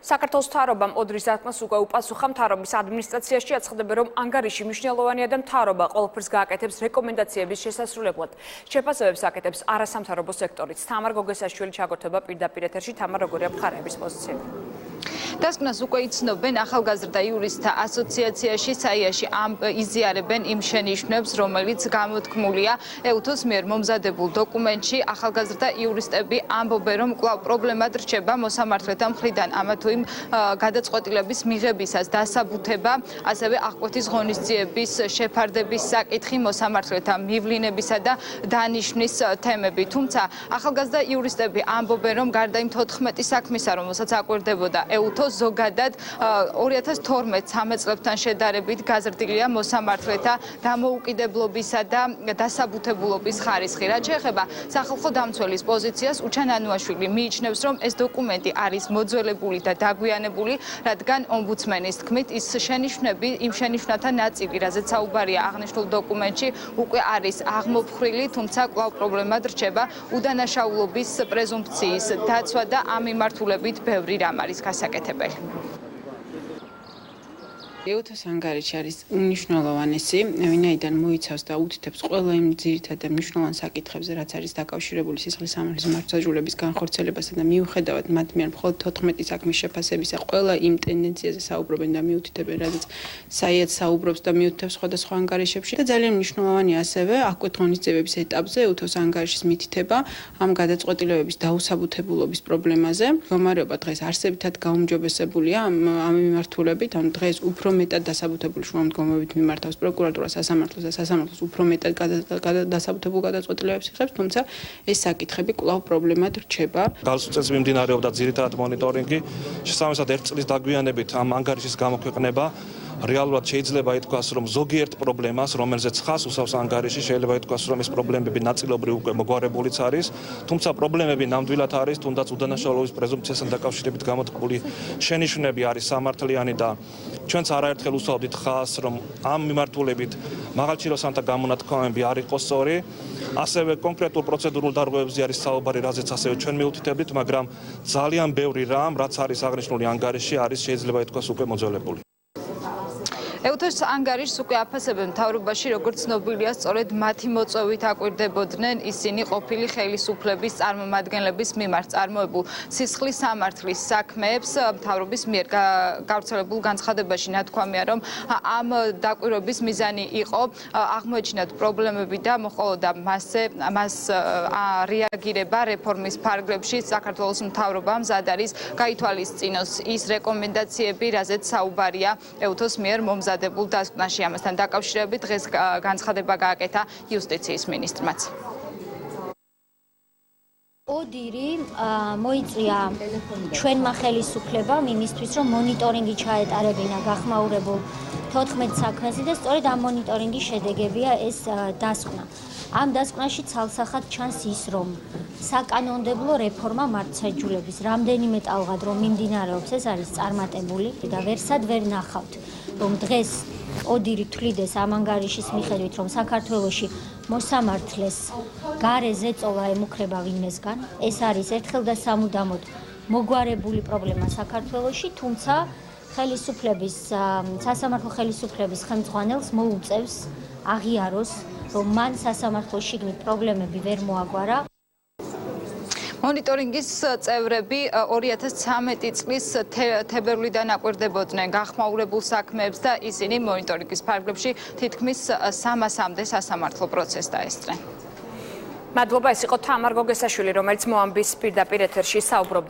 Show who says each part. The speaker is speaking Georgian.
Speaker 1: საქართველოს მთავრობამ ოდრის დათმას უკვე უპასუხა. მთავრობის ადმინისტრაციაში აცხადებენ, რომ ანგარიში მნიშვნელოვანია და მთავრობა ყველაფერს გააკეთებს რეკომენდაციების შესასრულებლად. შეფასებებს აკეთებს არასამთავრობო სექტორიც. თამარ გოგესაშვილი ჩაგორთვება პირდაპირ ეთერში. თამარ, როგორია მხარეების პოზიციები?
Speaker 2: დასკვნას უკვე იცნობენ ახალგაზრდა იურისტთა ასოციაციაში, საიაში იზიარებენ იმ შენიშვნებს, რომელიც გამოთქმულია EUTHO-ს მიერ მომზადებულ დოკუმენტში. ახალგაზრდა იურისტები ამბობენ, რომ კვლავ პრობლემად რჩება მოსამართლეთა მხრიდან ამა თუ იმ გადაწყვეტილების მიღებისას დასაბუთება, ასევე აღკვეთის ღონისძიების შეფარდების საკითხი, მოსამართლეთა მივლინებისა და დანიშვნის თემები. თუმცა ახალგაზრდა იურისტები ამბობენ, რომ გარდა იმ 14 საქმისა, რომელსაც აკვირდებოდა EUTHO, ზოგადად 2012-13 წლებთან შედარებით გაზრდილია მოსამართლეთა დამოუკიდებლობისა და დასაბუთებულობის ხარისხი. რაც შეეხება სახალხო დამცველის პოზიციას, უჩან ანუაშვილი მიიჩნევს, რომ ეს დოკუმენტი არის მოძველებული და დაგვიანებული, რადგან ომბუდსმენის თქმით, ის შენიშვნები, იმ შენიშვნათა ნაწილი, რაზეც საუბარია აღნიშნულ დოკუმენტში, უკვე არის აღმოფხრილი, თუმცა კვლავ პრობლემად რჩება უდანაშაულობის პრეზუმფციის დაცვა და ამ მიმართულებით ბევრი რამ არის გასაკეთებელი.
Speaker 3: EUTHO-ს ანგარიში არის უმნიშვნელოვანესი, ვინაიდან მოიცავს და უთითებს ყველა იმ ძირითად და მნიშვნელოვან საკითხებზე, რაც არის დაკავშირებული სისხლის სამართლის მართლმსაჯულების განხორციელებასა და მიუხედავად მათ მიერ მხოლოდ 14 საქმის შეფასებისა, ყველა იმ ტენდენციაზე საუბრობენ და მიუთითებენ, რაზეც საიაც საუბრობს და მიუთითებს სხვადასხვა ანგარიშებში. და ძალიან მნიშვნელოვანია ასევე აღკვეთ ღონისძიებების ეტაპზე EUTHO-ს ანგარიშის მითითება ამ გადაწყვეტილებების დაუსაბუთებულობის პრობლემაზე. მდგომარეობა დღეს არსებითად გაუმჯობესებულია ამ მიმართულებით, ანუ დღეს უფრო მეტად დასაბუთებული შუამდგომარეობით მიმართავს პროკურატურა სასამართლოს და სასამართლოს უფრო მეტად დასაბუთებულ გადაწყვეტილებებს იღებს, თუმცა ეს საკითხები კვლავ პრობლემად რჩება.
Speaker 4: გასულ წელს მიმდინარეობდა ძირითადად მონიტორინგი, შესაბამისად 1 წლის დაგვიანებით ამ ანგარიშის გამოქვეყნება. რეალურად შეიძლება ითქვას, რომ ზოგიერთ პრობლემას, რომელზეც ხას უსავს ანგარიში, შეიძლება ითქვას, რომ ეს პრობლემები ნაწილობრივ უკვე მოგვარებულიც არის, თუმცა პრობლემები ნამდვილად არის, თუნდაც უდანაშაულობის პრეზუმფციასთან დაკავშირებით გამოთქმული შენიშვნები არის სამართლიანი და ჩვენც არაერთხელ უსვამთ ხას, რომ ამ მიმართულებით მაღალჩინოსანთა გამონათქვამები არ იყოს სწორი. ასევე კონკრეტულ პროცედურულ დარღვევებზე არის საუბარი, რაზეც ასევე ჩვენ მიუთითებდით, მაგრამ ძალიან ბევრი რამ, რაც არის აღნიშნული ანგარიში, არის შეიძლება ითქვას უკვე მოძველებული.
Speaker 2: EUTHO-ს ანგარიშს უკვე აფასებენ მთავრობაში, როგორც ცნობილია, სწორედ მათი მოწვევით აკვირდებოდნენ ისინი ყოფილი ხელისუფლების წარმომადგენლების მიმართ წარმოებულ სისხლის სამართლის საქმეებს. მთავრობის მიერ გავრცელებულ განცხადებაში ნათქვამია, რომ ამ დაკვირვების მიზანი იყო აღმოეჩინათ პრობლემები და მოჰყოლოდა მას რეაგირება რეფორმის ფარგლებში. საქართველოს მთავრობამ მზად არის გაითვალისწინოს ის რეკომენდაციები, რაზეც საუბარია EUTHO-ს მიერ მომზადებულ დასკვნაში. ამასთან დაკავშირებით დღეს განცხადება გააკეთა იუსტიციის მინისტრმაც.
Speaker 5: ოდირი მოიწვია ჩვენმა ხელისუფლებამ იმისთვის, რომ მონიტორინგი ჩაეტარებინა გახმაურებულ 14 საქმეზე და სწორედ ამ მონიტორინგის შედეგებია ეს დასკვნა. ამ დასკვნაში ცალსახად ჩანს ის, რომ საკანონმდებლო რეფორმა მართლმსაჯულების რამდენიმე ტალღად რომ მიმდინარეობს, ეს არის წარმატებული და ვერსად ვერ ნახავთ, რომ დღეს ოდირი თვლიდეს ამ ანგარიშის მიხედვით, რომ საქართველოში მოსამართლეს გარე ზეწოლა ემუქრება ვინმესგან. ეს არის ერთხელ და სამუდამოდ მოგვარებული პრობლემა საქართველოში, თუმცა სასამართლო ხელისუფლების ხელმძღვანელს მოუწევს აღიაროს, რომ მან სასამართლოს შიგნით პრობლემები ვერ მოაგვარა.
Speaker 2: მონიტორინგის წევრები 2013 წლის თებერვლიდან აკვირდებოდნენ გახმაურებულ საქმეებს და ისინი მონიტორინგის ფარგლებში თითქმის 300-მდე სასამართლო პროცესს დაესწრნენ.
Speaker 1: მადლობა, ეს იყო თამარ გოგესაშვილი, რომელიც მოამბის პირდაპირ ეთერში საუბრობდა.